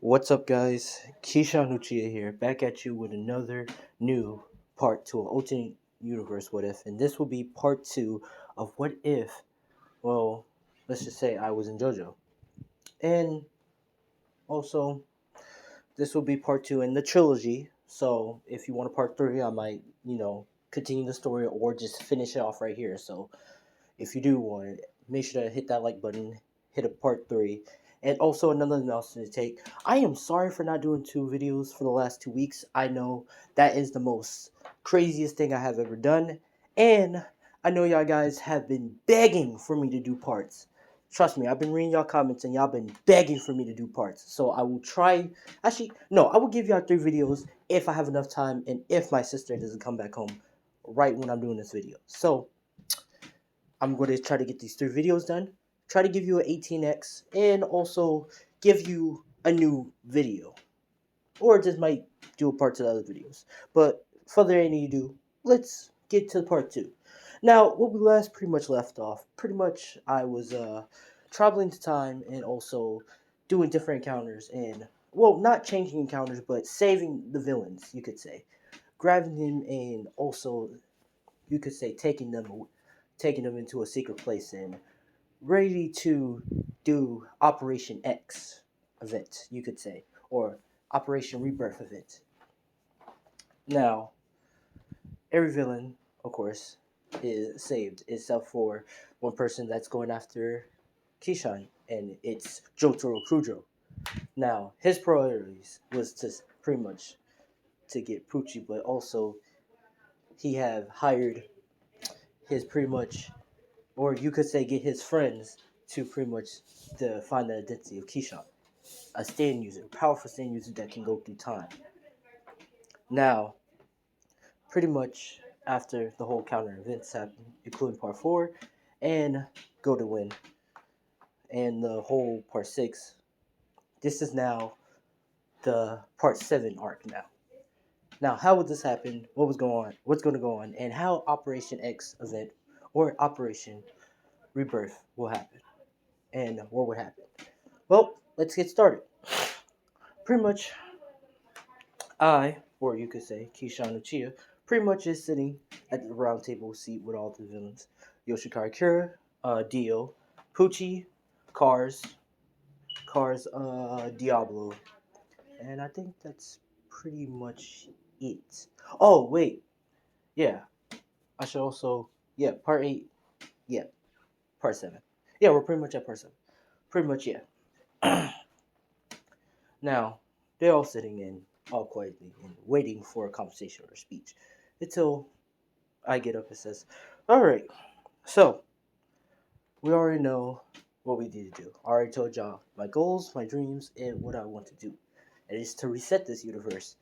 What's up, guys? Keishan Uchiha here, back at you with another new part to an alternate universe What If, and this will be part two of What If, well, let's just say I was in Jojo. And also, this will be part two in the trilogy, so if you want a part three, I might, continue the story or just finish it off right here. So if you do want it, make sure to hit that like button, hit a part three. And also another announcement to take. I am sorry for not doing two videos for the last 2 weeks. I know that is the most craziest thing I have ever done. And I know y'all guys have been begging for me to do parts. Trust me, I've been reading y'all comments and y'all been begging for me to do parts. So I will try. Actually, no, I will give y'all 3 videos if I have enough time and if my sister doesn't come back home right when I'm doing this video. So I'm going to try to get these 3 videos done, try to give you an 18x, and also give you a new video. Or just might do a part to the other videos. But further any ado, let's get to part 2. Now, what we last pretty much left off, pretty much I was traveling to time and also doing different encounters and, well, not changing encounters, but saving the villains, you could say. Grabbing them and also, you could say, taking them into a secret place and ready to do Operation X event, you could say, or Operation Rebirth event. Now, every villain, of course, is saved except for one person that's going after Kishan, and it's Jotaro Kujo. Now, his priorities was to pretty much to get Pucci, but also he have hired his pretty much, or you could say get his friends to pretty much to find the identity of Kishan, a stand user, a powerful stand user that can go through time. Now, pretty much after the whole counter events happen, including part 4 and Go to Win and the whole part 6, this is now the part 7 arc now. Now, how would this happen? What was going on? What's going to go on? And how Operation X event or Operation Rebirth will happen? And what would happen? Well, let's get started. Pretty much, or you could say Kishan Uchiha, pretty much is sitting at the round table seat with all the villains. Yoshikar Kira, Dio, Pucci, Cars, Diablo. And I think that's pretty much it. Oh, wait. Yeah. I should also, yeah, part 8. Yeah, part 7. Yeah, we're pretty much at part 7. Pretty much, yeah. Now, they're all sitting in all quietly and waiting for a conversation or a speech until I get up and says, all right, so we already know what we need to do. I already told y'all my goals, my dreams, and what I want to do. And it's to reset this universe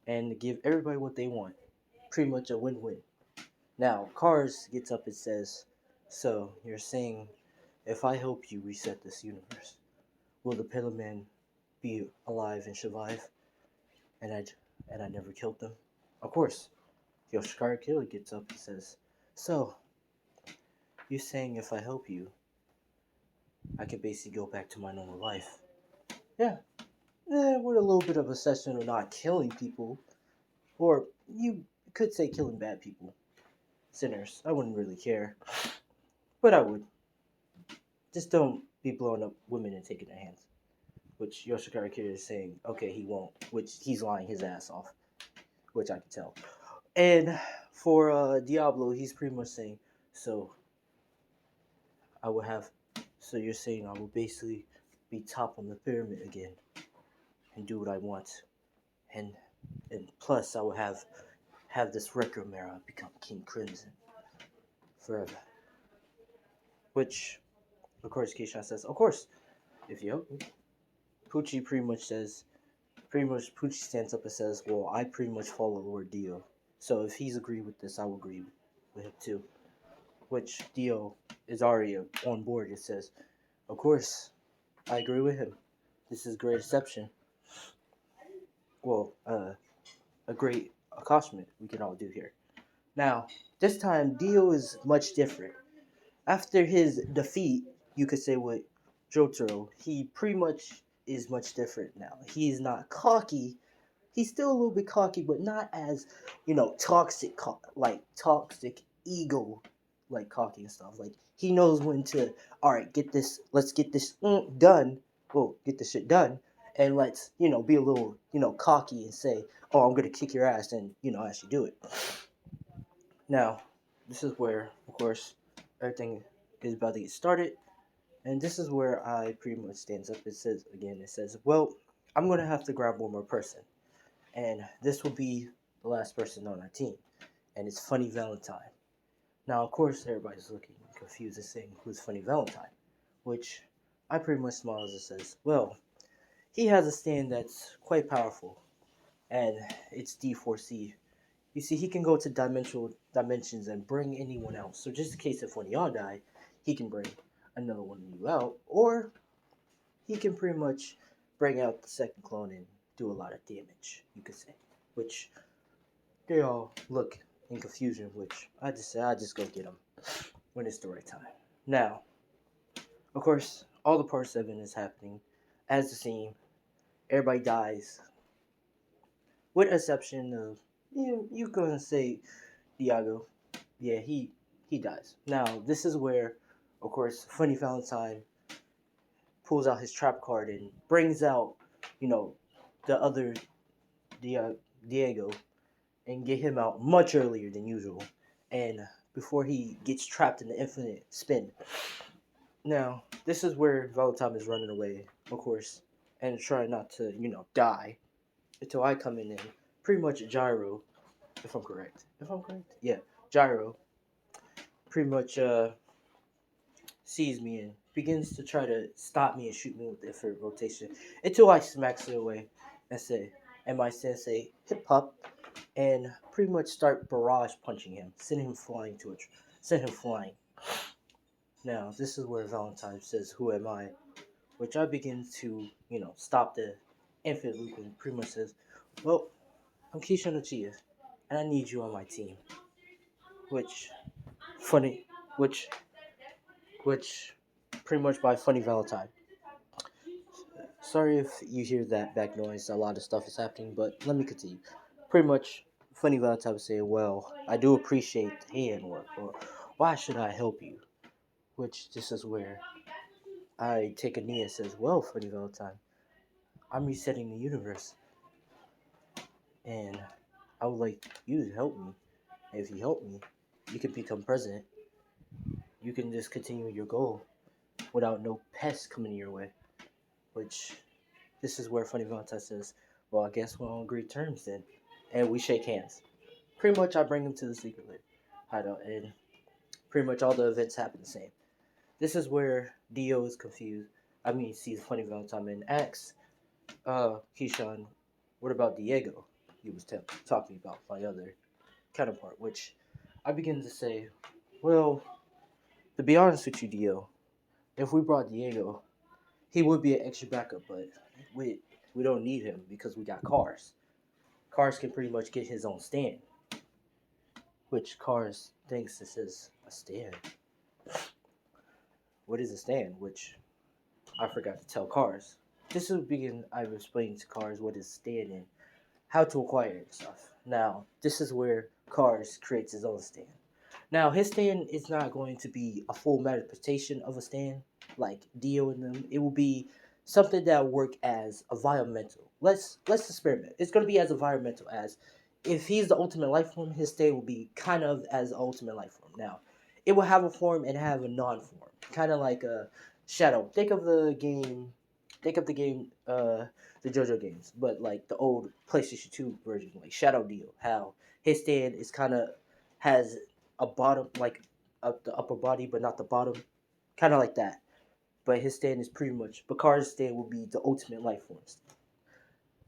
and give everybody what they want. Pretty much a win-win. Now, Cars gets up and says, so you're saying if I help you reset this universe, will the Pillar Man be alive and survive? And I never killed them? Of course. Yoshikar Killer gets up and says, so, you're saying if I help you, I could basically go back to my normal life? Yeah. With a little bit of a session of not killing people. Or you could say killing bad people. Sinners. I wouldn't really care. But I would. Just don't be blowing up women and taking their hands. Which Yoshikar Kid is saying, okay, he won't. Which he's lying his ass off. Which I can tell. And for Diablo, he's pretty much saying, so I will have, so you're saying I will basically be top on the pyramid again and do what I want, and plus I will have this record mirror become King Crimson forever. Which, of course, Keisha says, of course, if you help me. Poochie pretty much says, Poochie stands up and says, well, I pretty much follow Lord Dio, so if he's agreed with this, I will agree with him too. Which Dio is already on board. It says, of course, I agree with him. This is great exception. Well, a great accomplishment we can all do here. Now, this time, Dio is much different. After his defeat, you could say with Jotaro, he pretty much is much different now. He's not cocky. He's still a little bit cocky, but not as, toxic, like toxic ego, like cocky and stuff. Like he knows when to, all right, let's get this done. Well, get this shit done, and let's, be a little, cocky and say, oh, I'm gonna kick your ass, and actually do it. Now, this is where, of course, everything is about to get started, and this is where I pretty much stands up. It says, well, I'm gonna have to grab one more person, and this will be the last person on our team, and it's Funny Valentine. Now, of course, everybody's looking confused and saying, who's Funny Valentine? Which I pretty much smile as it says, well, he has a stand that's quite powerful, and it's D4C. You see, he can go to dimensional dimensions and bring anyone else. So just in case if one of y'all die, he can bring another one of you out, or he can pretty much bring out the second clone and do a lot of damage, you could say. Which they all look in confusion, which I just say I just go get them when it's the right time. Now, of course, all the part 7 is happening as the scene. Everybody dies, with exception of you gonna say Diago. Yeah, he dies. Now this is where, of course, Funny Valentine pulls out his trap card and brings out, you know, the other Diego, and get him out much earlier than usual, and before he gets trapped in the infinite spin. Now this is where Valentine is running away, of course, and trying not to, die until I come in and pretty much Gyro, if I'm correct. If I'm correct? Yeah. Gyro pretty much sees me and begins to try to stop me and shoot me with different rotation until I smacks it away and say, and my sensei hip hop and pretty much start barrage punching him, send him flying to it, send him flying. Now this is where Valentine says, "Who am I?" Which I begin to, stop the infinite loop and pretty much says, "Well, I'm Keisha Nochia, and I need you on my team." Which funny, which pretty much by Funny Valentine. Sorry if you hear that back noise. A lot of stuff is happening, but let me continue. Pretty much, Funny Valentine was saying, "Well, I do appreciate the handwork, or why should I help you?" Which this is where I take a knee and says, "Well, Funny Valentine, I'm resetting the universe, and I would like you to help me. And if you help me, you can become president. You can just continue your goal without no pests coming your way." Which this is where Funny Valentine says, "Well, I guess we're on great terms then." And we shake hands. Pretty much, I bring him to the secret hideout, and pretty much all the events happen the same. This is where Dio is confused. I mean, sees Funny Valentine and asks, Keyshawn, what about Diego? He was talking about my other counterpart, which I begin to say, well, to be honest with you, Dio, if we brought Diego, he would be an extra backup, but we don't need him because we got Cars. Cars can pretty much get his own stand, which Cars thinks this is a stand. What is a stand? Which I forgot to tell Cars. This will begin I was explaining to Cars what is stand and how to acquire it and stuff. Now, this is where Cars creates his own stand. Now, his stand is not going to be a full manifestation of a stand like Dio and them. It will be something that will work as environmental. Let's experiment. It's going to be as environmental as if he's the ultimate life form, his stand will be kind of as ultimate life form. Now, it will have a form and have a non-form, kind of like a shadow. Think of the game, the Jojo games, but like the old PlayStation 2 version, like Shadow Dio. How his stand is kind of has a bottom, like the upper body, but not the bottom, kind of like that. But his stand is pretty much Bakar's stand will be the ultimate life form.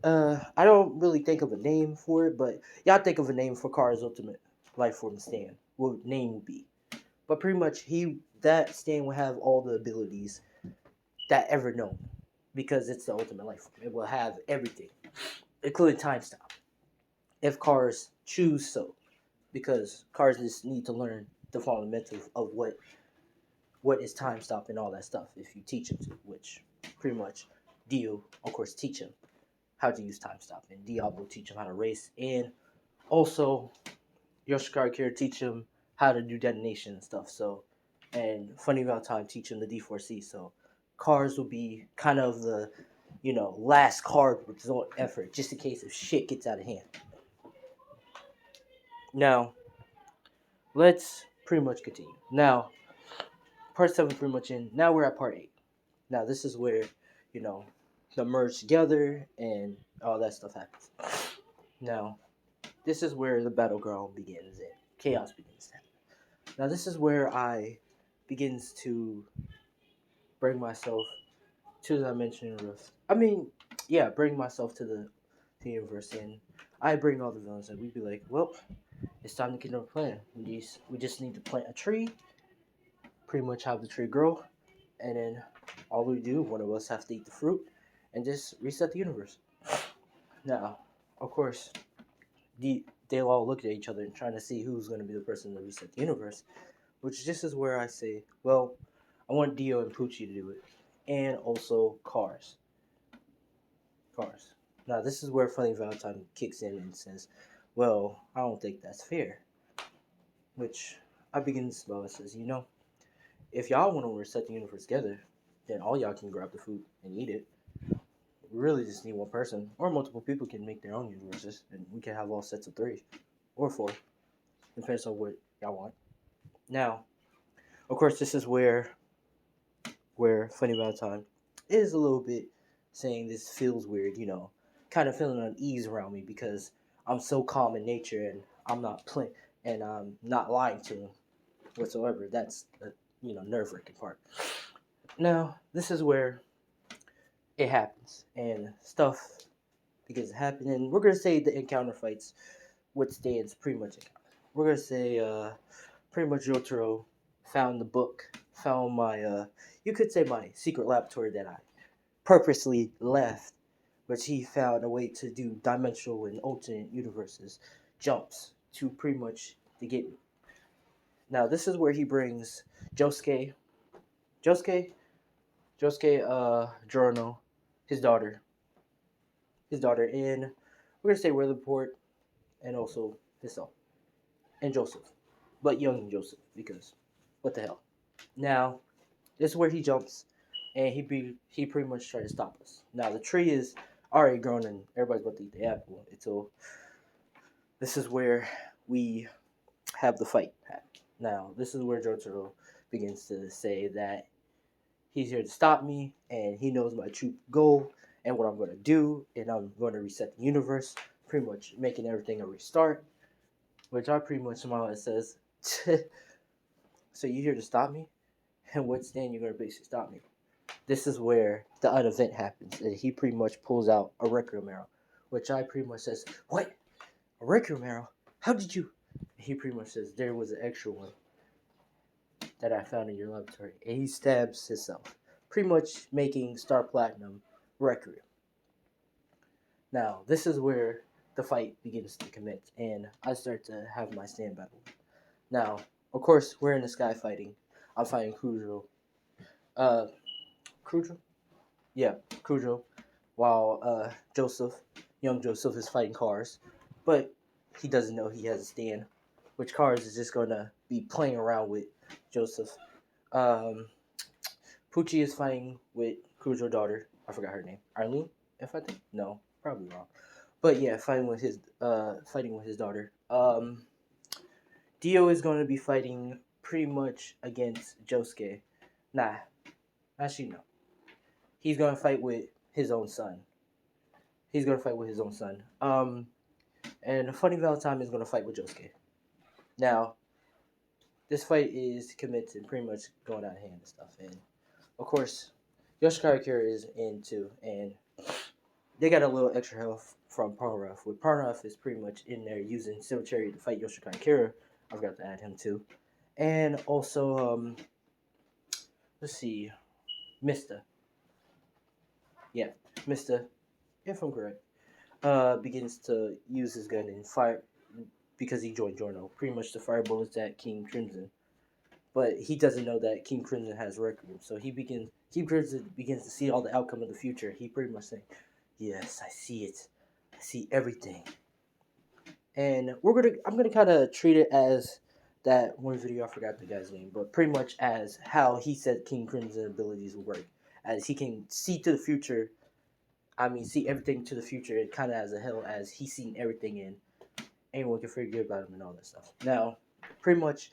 I don't really think of a name for it, but y'all think of a name for Kara's ultimate life form stand. What name would be? But pretty much that stand will have all the abilities that ever known because it's the ultimate life form. It will have everything, including time stop, if cars choose so, because cars just need to learn the fundamentals of what is time stop and all that stuff if you teach them to, which pretty much Dio, of course, teach him how to use time stop, and Diablo teach him how to race, and also Yoshikar Kira teach him how to do detonation and stuff. So, and Funny Valentine teach him the D4C. So, Cars will be kind of the last card resort effort, just in case if shit gets out of hand. Now, let's pretty much continue. Now, part 7 pretty much in. Now we're at part 8. Now this is where, the merge together and all that stuff happens. Now, this is where the battleground begins and chaos begins to happen. Now this is where I begins to bring myself to the dimension of bring myself to the universe, and I bring all the villains, and we'd be like, well, it's time to get our plan. We just need to plant a tree, pretty much have the tree grow, and then all we do, one of us have to eat the fruit, and just reset the universe. Now, of course, they'll all look at each other and trying to see who's going to be the person to reset the universe, which this is where I say, well, I want Dio and Poochie to do it, and also Cars. Now, this is where Funny Valentine kicks in and says, well, I don't think that's fair. Which I begin to smell and says, if y'all want to reset the universe together, then all y'all can grab the food and eat it. We really just need one person, or multiple people can make their own universes, and we can have all sets of 3 or 4, depends on what y'all want. Now, of course, this is where Funny Valentine is a little bit saying this feels weird, kind of feeling unease around me because I'm so calm in nature and I'm not playing and I'm not lying to him whatsoever. That's the nerve-wracking part. Now, this is where it happens and stuff begins to happen, and we're gonna say the encounter fights withstands pretty much encounter. We're gonna say pretty much Jotaro found the book, found my you could say my secret laboratory that I purposely left, which he found a way to do dimensional and alternate universes jumps to pretty much to get me. Now this is where he brings Josuke, Giorno, his daughter, in. We're gonna say Weatherport, and also himself and Joseph, but young Joseph because what the hell. Now this is where he jumps, and he pretty much tried to stop us. Now the tree is already grown, and everybody's about to eat the apple. So this is where we have the fight happen. Now this is where Jotaro begins to say that he's here to stop me, and he knows my true goal and what I'm going to do, and I'm going to reset the universe, pretty much making everything a restart, which I pretty much smile and says, so you here to stop me? And what stand you going to basically stop me? This is where the unevent happens, and he pretty much pulls out a record arrow, which I pretty much says, what? A record arrow? How did you? He pretty much says, there was an extra one that I found in your laboratory, and he stabs himself, pretty much making Star Platinum Requiem. Now, this is where the fight begins to commence, and I start to have my stand battle. Now, of course, we're in the sky fighting. I'm fighting Cujo. Cujo? Yeah, Cujo. While young Joseph is fighting Cars. But he doesn't know he has a stand, which Cars is just going to be playing around with Joseph. Poochie is fighting with Cujo's daughter. I forgot her name. Arlene, if I think? No, probably wrong. But yeah, fighting with his daughter. Dio is going to be fighting pretty much against Josuke. Nah, actually no. He's going to fight with his own son. And Funny Valentine is going to fight with Josuke. Now, this fight is commencing, pretty much going out of hand and stuff. And of course, Yoshikar Kira is in too, and they got a little extra help from Parnath. With Parnath is pretty much in there using Cemetery to fight Yoshikar Kira. I forgot to add him too. And also, let's see, Mista. Yeah, Mista, if I'm correct, begins to use his gun and fire because he joined Jorno. Pretty much the fire bullets that King Crimson but he doesn't know that King Crimson has Requiem. So King Crimson begins to see all the outcome of the future. He pretty much saying, "Yes, I see it. I see everything." And I'm gonna kind of treat it as that one video. I forgot the guy's name, but pretty much as how he said King Crimson abilities will work, as he can see to the future. I mean, see everything to the future. It kind of as a hell as he's seen everything in. Anyone can forget about him and all that stuff. Now, pretty much,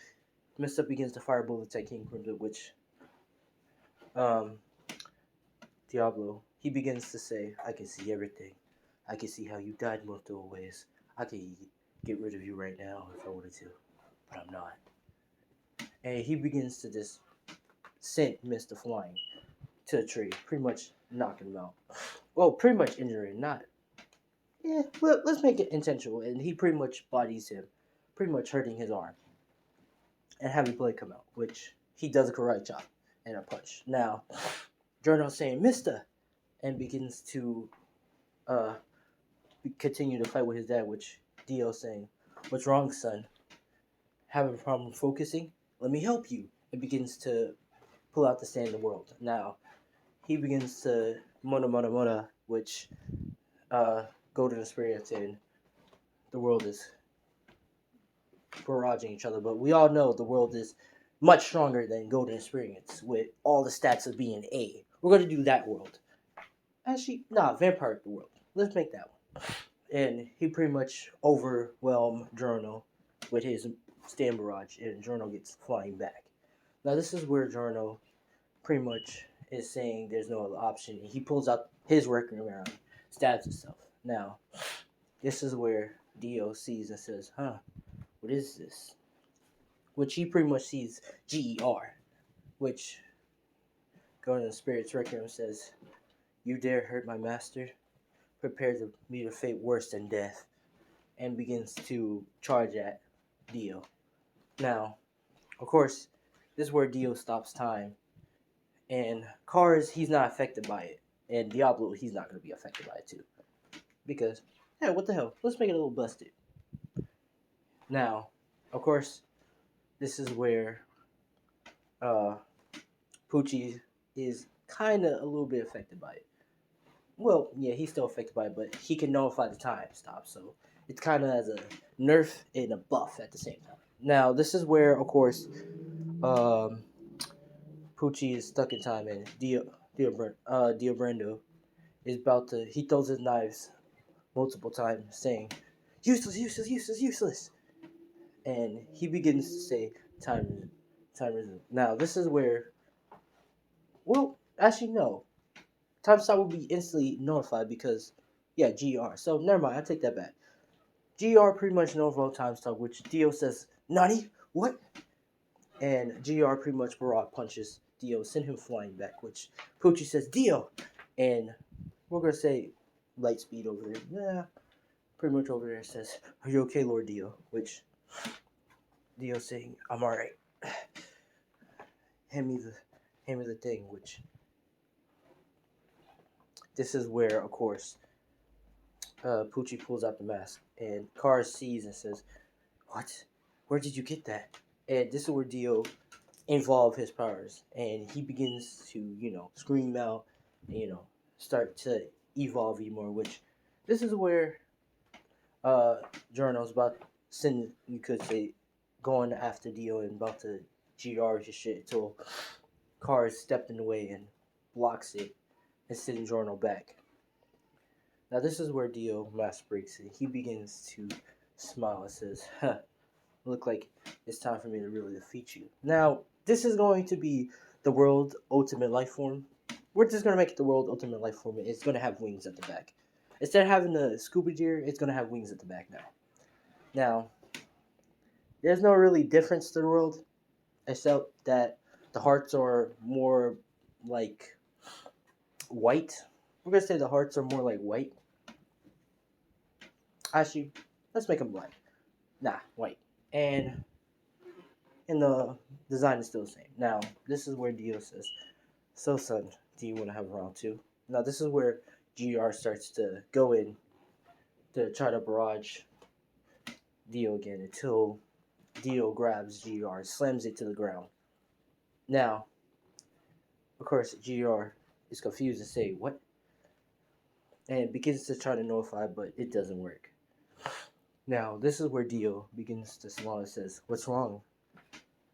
Mr. begins to fire bullets at King Crimson, which um, Diablo, he begins to say, "I can see everything. I can see how you died multiple ways. I can get rid of you right now if I wanted to, but I'm not." And he begins to just send Mr. flying to a tree, pretty much knocking him out. Well, pretty much injuring, not. Yeah, let's make it intentional. And he pretty much bodies him, pretty much hurting his arm and having blood come out, which he does a karate chop and a punch. Now, Jordan's saying, "Mister," and begins to uh, continue to fight with his dad, which Dio's saying, "What's wrong, son? Having a problem focusing? Let me help you." It begins to pull out the stand in the world. Now, he begins to mona mona mona, which golden experience in the world is barraging each other. But we all know the world is much stronger than golden experience with all the stats of being A. We're going to do that world. Actually, nah, vampire the world. Let's make that one. And he pretty much overwhelmed Journal with his stand barrage, and Journal gets flying back. Now this is where Journal pretty much is saying there's no other option. He pulls out his working around, stabs himself. Now, this is where Dio sees and says, "Huh, what is this?" Which he pretty much sees GER, which going to the Spirit's Requiem says, "You dare hurt my master? Prepare to meet a fate worse than death," and begins to charge at Dio. Now, of course, this is where Dio stops time, and Cars, he's not affected by it, and Diablo, he's not going to be affected by it too, because, yeah, what the hell? Let's make it a little busted. Now, of course, this is where uh, Poochie is kind of a little bit affected by it. Well, yeah, he's still affected by it, but he can nullify the time stop, so it's kind of as a nerf and a buff at the same time. Now, this is where, of course, um, Poochie is stuck in time, and Dio Brando is about to. He throws his knives multiple times, saying, "Useless, useless, useless, useless," and he begins to say, "Time, time is." Now, this is where. Well, actually, no. Time stop will be instantly notified because, yeah, GR. So never mind, I take that back. GR pretty much notified time stop, which Dio says, "Nani? What?" And GR pretty much barrage punches Dio, send him flying back, which Poochie says, "Dio!" And we're going to say light speed over there. Yeah, pretty much over there says, "Are you okay, Lord Dio?" Which Dio's saying, "I'm alright." Hand me the thing, which this is where, of course, Poochie pulls out the mask, and Kara sees and says, "What? Where did you get that?" And this is where Dio involve his powers, and he begins to, scream out, and, start to evolve even more. Which this is where Journal's about send, you could say, going after Dio and about to GR his shit until Kara stepped in the way and blocks it and sending Journal back. Now this is where Dio mask breaks it. He begins to smile and says, "Huh, look like it's time for me to really defeat you." Now, this is going to be the world ultimate life form. We're just going to make it the world ultimate life form. It's going to have wings at the back. Instead of having the scuba gear, it's going to have wings at the back now. Now, there's no really difference to the world, except that the hearts are more like white. We're going to say the hearts are more like white. Actually, let's make them black. Nah, white. And the design is still the same. Now, this is where Dio says, "So, son, do you want to have round two?" Now, this is where GR starts to go in to try to barrage Dio again until Dio grabs GR, slams it to the ground. Now, of course, GR is confused and say, "What?" And begins to try to notify, but it doesn't work. Now, this is where Dio begins to smile and says, "What's wrong?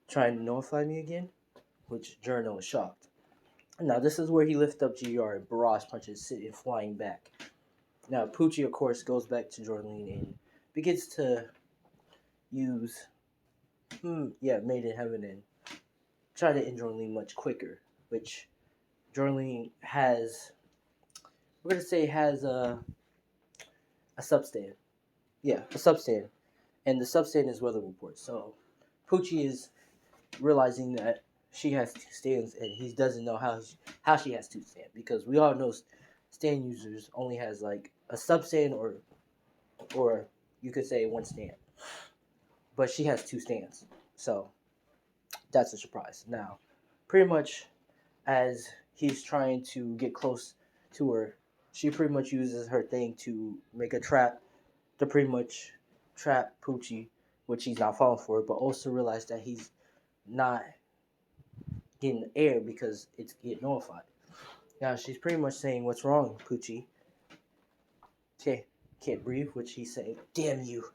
Trying to notify me again?" Which Journal is shocked. Now, this is where he lifts up GR and barrage punches Sid flying back. Now, Poochie, of course, goes back to Jorlene and begins to use, Made in Heaven and try to end Jorlene much quicker, which Jorlene has, we're going to say, has a substand. Yeah, a substand. And the substand is weather report. So, Poochie is realizing that she has two stands and he doesn't know how she has two stands because we all know stand users only has like a substand or you could say one stand, but she has two stands, so that's a surprise. Now, pretty much as he's trying to get close to her, she pretty much uses her thing to make a trap to pretty much trap Poochie, which he's not falling for, but also realize that he's not getting the air because it's getting notified. Now she's pretty much saying, "What's wrong, Poochie? Can't breathe," which he's saying, "Damn you!"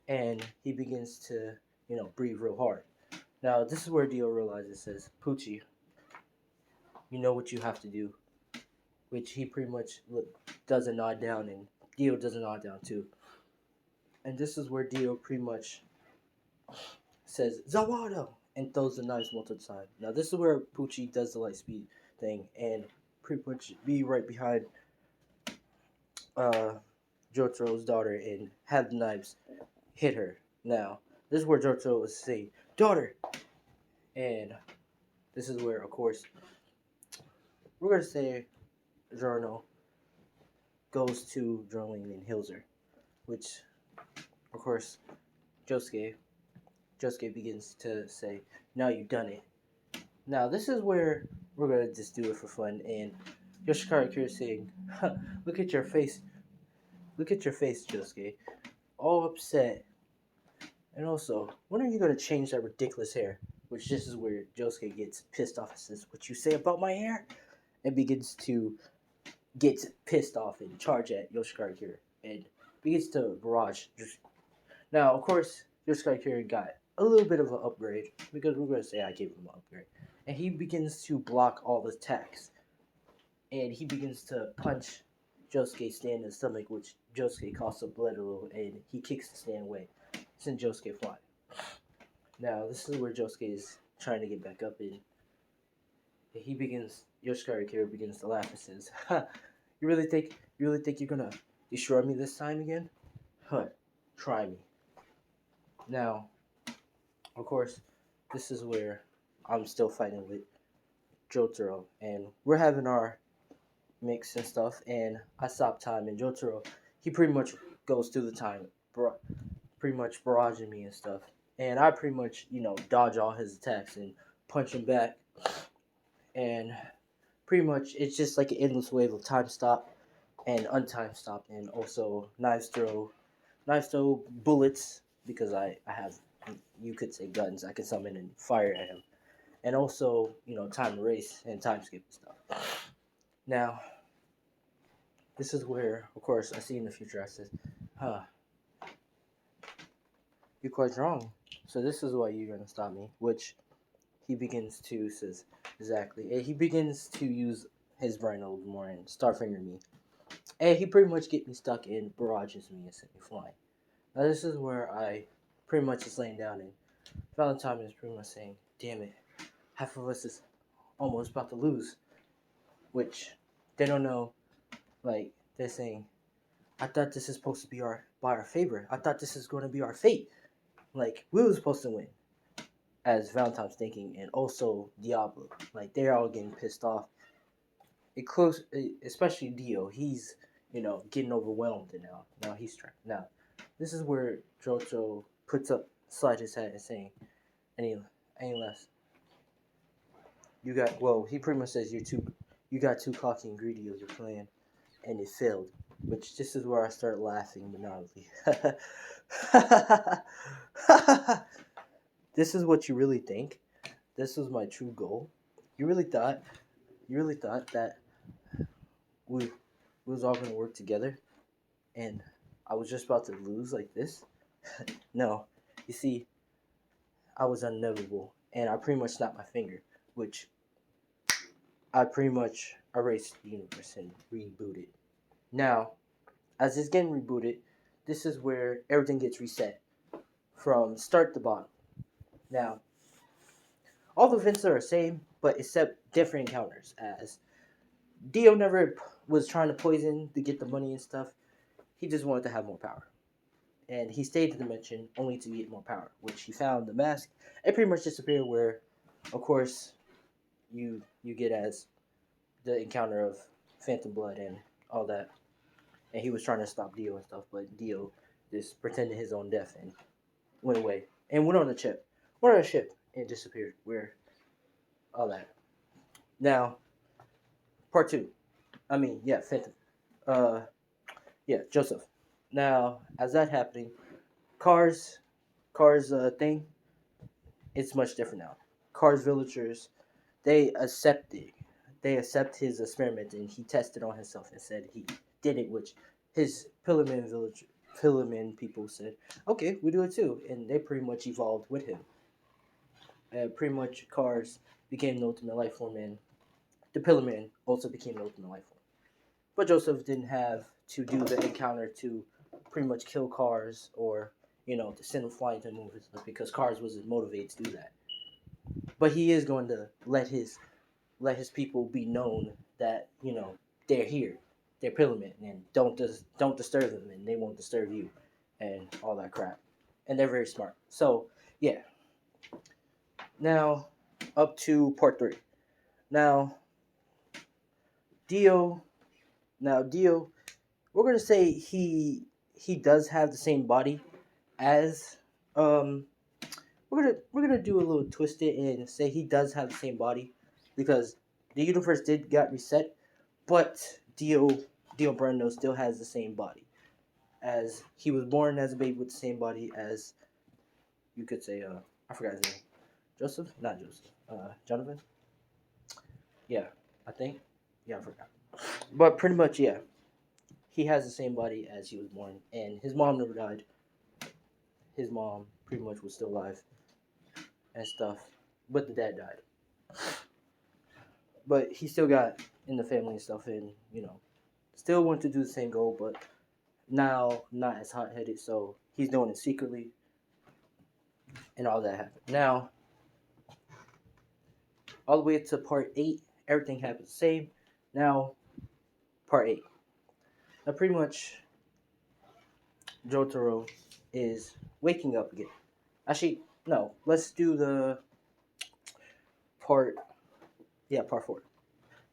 And he begins to, breathe real hard. Now this is where Dio realizes, says, "Poochie, you know what you have to do," which he pretty much does a nod down, and Dio does a nod down too. And this is where Dio pretty much says, "Zawado!" and throws the knives multiple times. Now this is where Poochie does the light speed thing and pretty much be right behind uh, Jotaro's daughter and have the knives hit her. Now this is where Jotaro was saying, "Daughter," and this is where, of course, we're gonna say Giorno goes to Jolene and heals her, which, of course, Josuke Josuke begins to say, "Now you've done it." Now this is where we're gonna just do it for fun, and Yoshikara Kira saying, huh, "Look at your face, Josuke, all upset, and also, when are you gonna change that ridiculous hair?" Which this is where Josuke gets pissed off and says, "What you say about my hair?" and begins to get pissed off and charge at Yoshikara Kira and begins to barrage. Now, of course, Yoshikara Kira got a little bit of an upgrade because we're going to say I gave him an upgrade. And he begins to block all the attacks. And he begins to punch Josuke's stand in the stomach, which Josuke coughs up blood a little, and he kicks the stand away, sends Josuke flying. Now, this is where Josuke is trying to get back up, and Yoshikara Kira begins to laugh and says, "Ha, you really think you're gonna destroy me this time again? Huh, try me." Now, of course, this is where I'm still fighting with Jotaro, and we're having our mix and stuff, and I stop time, and Jotaro, he pretty much goes through the time, pretty much barraging me and stuff, and I pretty much, dodge all his attacks and punch him back, and pretty much it's just like an endless wave of time stop and untime stop, and also knives throw bullets because I have, you could say, guns. I can summon and fire at him, and also time erase and time skip and stuff. Now this is where, of course, I see in the future. I says, "Huh, you're quite wrong. So this is why you're gonna stop me." Which he begins to says exactly, and he begins to use his brain a little more and start fingering me, and he pretty much get me stuck and barrages me and sent me flying. Now this is where I pretty much is laying down, and Valentine is pretty much saying, "Damn it, half of us is almost about to lose," which they don't know. Like they're saying, "I thought this is supposed to be by our favor. I thought this is going to be our fate. Like we were supposed to win." As Valentine's thinking, and also Diablo, like they're all getting pissed off. Especially Dio. He's getting overwhelmed, and now he's trying. Now, this is where Jojo slide his head and saying, "Any less? You got well." He pretty much says, you got too cocky and greedy of your plan, and it failed." Which this is where I start laughing monotonely. this is what you really think. This was my true goal. You really thought that we was all gonna work together, and I was just about to lose like this. No, you see, I was inevitable, and I pretty much snapped my finger, which I pretty much erased the universe and rebooted. Now, as it's getting rebooted, this is where everything gets reset from start to bottom. Now, all the events are the same, but except different encounters. As Dio never was trying to poison to get the money and stuff, he just wanted to have more power. And he stayed in the dimension only to get more power, which he found the mask. It pretty much disappeared where, of course, you get as the encounter of Phantom Blood and all that. And he was trying to stop Dio and stuff, but Dio just pretended his own death and went away. And went on the ship. Went on a ship and disappeared. Where all that. Now, part two. I mean, yeah, Phantom. Uh, yeah, Joseph. Now, as that happening, Cars, Cars thing, it's much different now. Cars villagers, they accept it. They accept his experiment, and he tested on himself and said he did it, which his Pillaman people said, okay, we do it too, and they pretty much evolved with him. Pretty much, Cars became the ultimate life form, and the Pillaman also became the ultimate life form. But Joseph didn't have to do the encounter to pretty much kill Cars or to send him flying to the moon because Cars wasn't motivated to do that. But he is going to let his people be known that they're here, they're Pillament, and don't disturb them, and they won't disturb you, and all that crap. And they're very smart. So yeah. Now up to part three. Now Dio. Now Dio. We're gonna say he does have the same body as we're gonna do a little twist it and say he does have the same body because the universe did got reset, but Dio Brando still has the same body as he was born as a baby with the same body as you could say I forgot his name, Joseph, not Joseph, Jonathan. Yeah, I think. Yeah, I forgot. But pretty much, yeah, he has the same body as he was born, and his mom never died. His mom pretty much was still alive and stuff, but the dad died. But he still got in the family and stuff, and still wanted to do the same goal, but now not as hot headed. So he's doing it secretly, and all that happened. Now, all the way to part eight, everything happens the same. Now, part eight. Now, pretty much, Jotaro is waking up again. Actually, no. Let's do the part. Yeah, part four.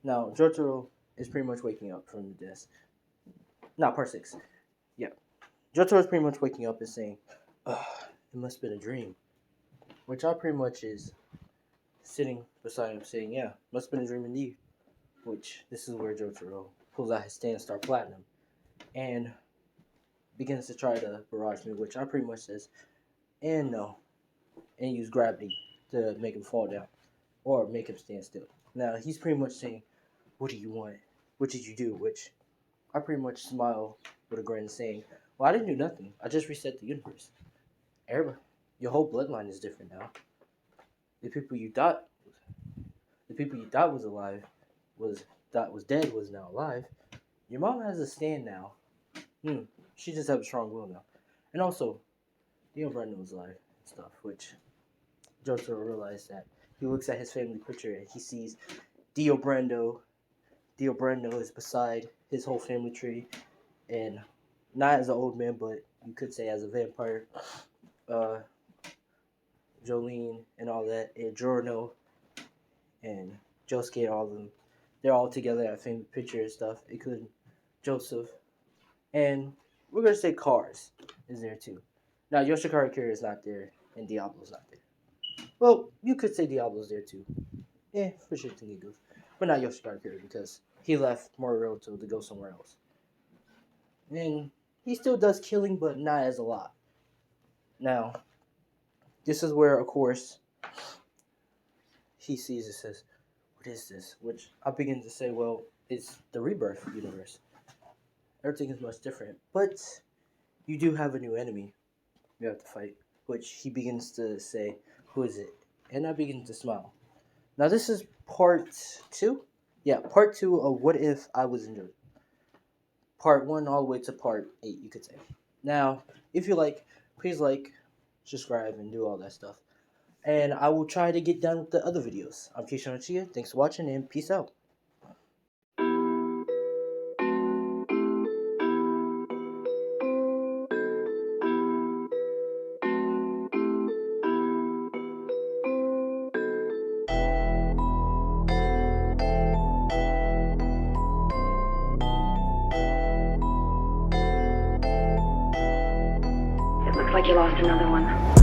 Now, Jotaro is pretty much waking up from the desk. No, part six. Yeah. Jotaro is pretty much waking up and saying, "Ugh, it must have been a dream." Which I pretty much is sitting beside him saying, "Yeah, must have been a dream indeed." Which this is where Jotaro pulls out his Stand Star Platinum and begins to try to barrage me, which I pretty much says, and no, and use gravity to make him fall down or make him stand still. Now he's pretty much saying, "What do you want? What did you do?" Which I pretty much smile with a grin, saying, "Well, I didn't do nothing. I just reset the universe. Everybody, your whole bloodline is different now. The people you thought, the people you thought was alive, was dead, was now alive. Your mom has a stand now. She just has a strong will now, and also, Dio Brando was alive and stuff." Which Jotaro realized that he looks at his family picture and he sees Dio Brando. Dio Brando is beside his whole family tree, and not as an old man, but you could say as a vampire. Uh, Jolene and all that, and Giorno and Josuke, all of them, they're all together at family picture and stuff. It could Joseph, and we're gonna say Cars is there too. Now Yoshikari Kira is not there, and Diablo's not there. Well, you could say Diablo's there too. Yeah, for sure, Tinigo. But not Yoshikari Kira because he left Moriroto to go somewhere else. And he still does killing, but not as a lot. Now, this is where, of course, he sees it, says, what is this? Which I begin to say, well, it's the rebirth universe. Everything is much different. But you do have a new enemy you have to fight, which he begins to say, who is it? And I begin to smile. Now, this is part 2. Yeah, part 2 of What If I Was in Jojo. Part 1 all the way to part 8, you could say. Now, if you like, please like, subscribe, and do all that stuff. And I will try to get done with the other videos. I'm Keishan Chia. Thanks for watching, and peace out. It looks like you lost another one.